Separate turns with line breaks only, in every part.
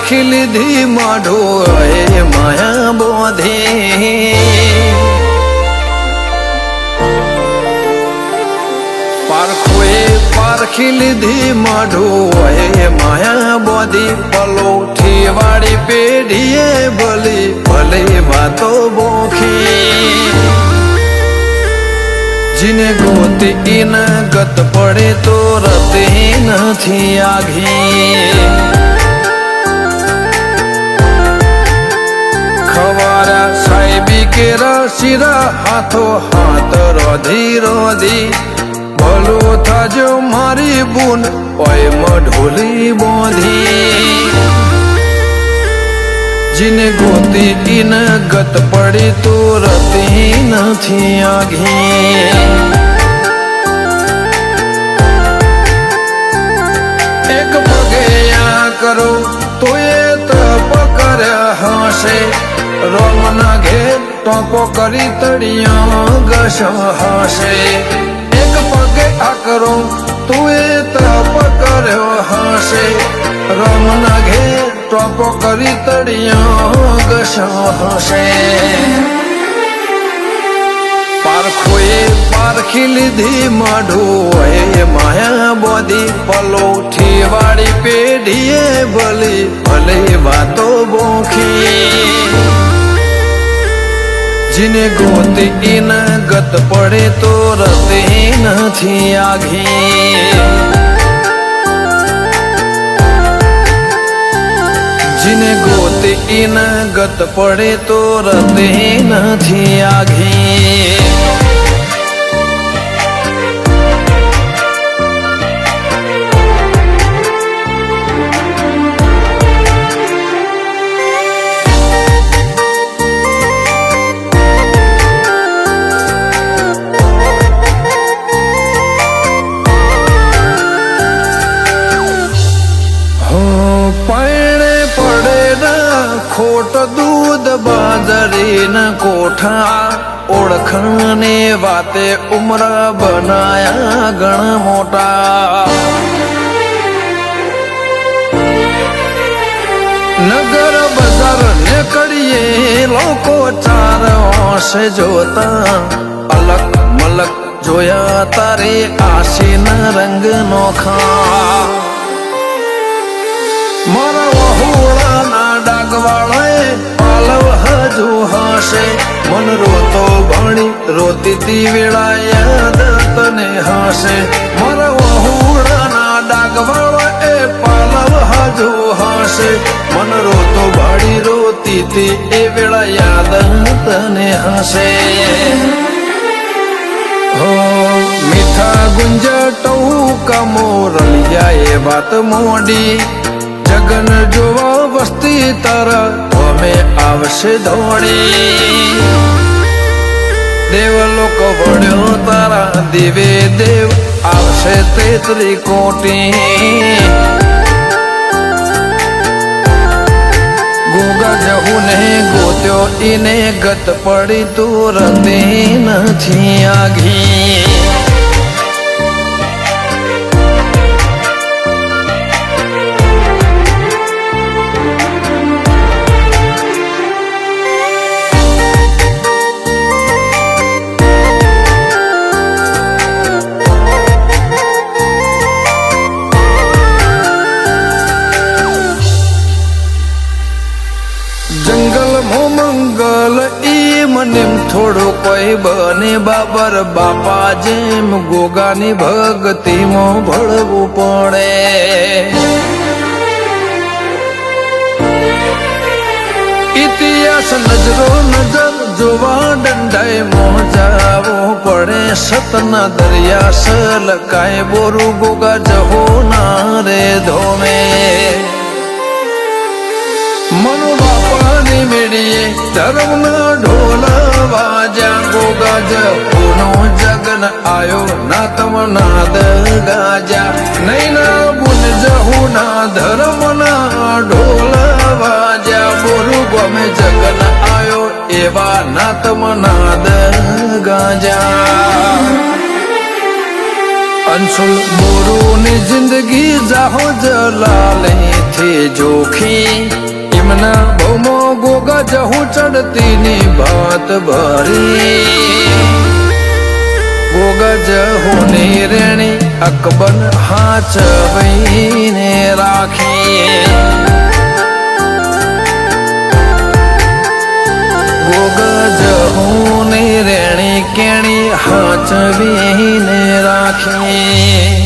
પારખી લીધી માઢો એ માયા બોધી પારખી લીધી માઢો એ માયા બોધી પલોઠી વાળી પેઢીએ ભલી ભલી વાતો બોખી जिने गोती इन गत पड़े तो रते नहीं आघी खवारा साहेबी के रसीरा हाथों हाथ रोधी रोधी भलो था जो मारी बुन ओए मढोली बोधी जिने गोती इन गत पड़ी तो रती नहीं आघी एक पगे या करो तो ये तप कर हसे रोम ना घे टोपो करी तड़िया गश हसे एक पगे आ करो तो ये तप कर हसे रोम ना घे टोपो करी तड़िया गशो हसे पारखोए पारखी लीधी माढो ए माया बोधी पलोठी वाड़ी पेढ़ीए भली भली वातो बोखी जिने गोती इन गत पड़े तो रते नहीं आघी जिने गोती इन गत पड़े तो रते नहीं आघी खोट दूध बाजरी न कोठा ओळखने वाते उम्र बनाया गण मोटा नगर बाजार निकड़िए लोको चार से जोता अलग मलक जोया तारे आशीन रंग नोखा मारा वहुड़ा ना डागवाड़े पालव हजू हसे मन रोतो भणी रोती ती वेला याद तने हसे मारा वहुड़ा ना डागवाड़े पालव हजू हसे मन रोतो भणी रोती ती ए वेला याद तने हसे हो मीठा गुंजटू कमोरलिया ए बात मोडी जगन जोवा वस्ती तारा हमें आवश्य दौड़ी देवलोक वड्यो तारा दिवे देव आवश्य तेतरी कोटी गोगा जहू ने गोत्यो इने गत पड़ी तो रते नहीं आघी थोड़ो कोई बने बाबर बापा जेम गोगानी भगती मो भड़वू पड़े इतिहास नजरो नजर जोवा डंडाए मोजावो पड़े सतना दरिया सलकाए बोरू गोगा जहो नारे धोमे मनो बापा ने मेड़िए धर्म न ढोला वाजा गोगा जनो जगन आयो ना तम नाद गाजा नहीं ना बुन जहू ना धर्म ना ढोला वाजा बोलू गमे जगन आयो एवा ना तम नाद गाजा अंशुल बोरू ने जिंदगी जाहो जलाले નથી જોખી એમના બહુમો ગોગજ હું ચડતી ની ભાત ભરી ગોગજ હોની રેણી અકબર હાચવીને રાખીએ ગોગજ હોની રેણી કેણી હાચવીને રાખીએ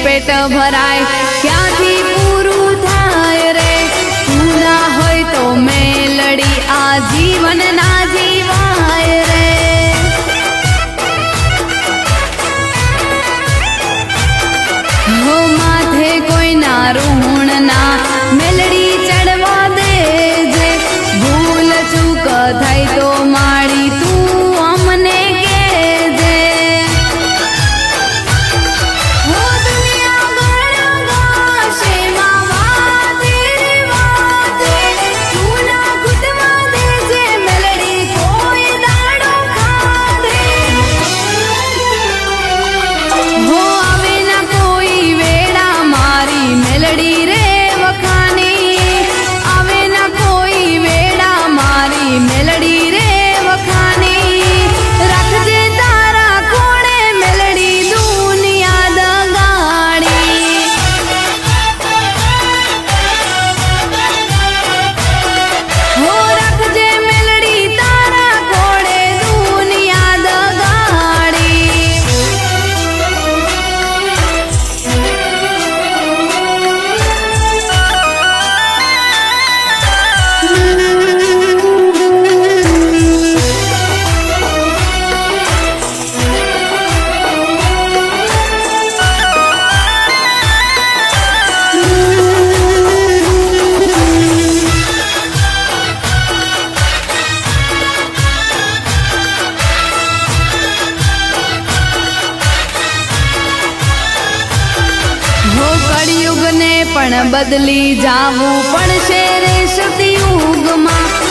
પેટ ભરાય ક્યાંથી પૂરું થાય રે તું ના હોય તો મેલડી આ જીવન ના જીવાય રે હો માથે કોઈ ના ઋણ ના મેલડી ચડવા દેજે ભૂલ ચૂક થાય તો માડી તું અમને કહેજે હો દુનિયા પણ બદલી જાવું પડશે રે સતયુગમાં.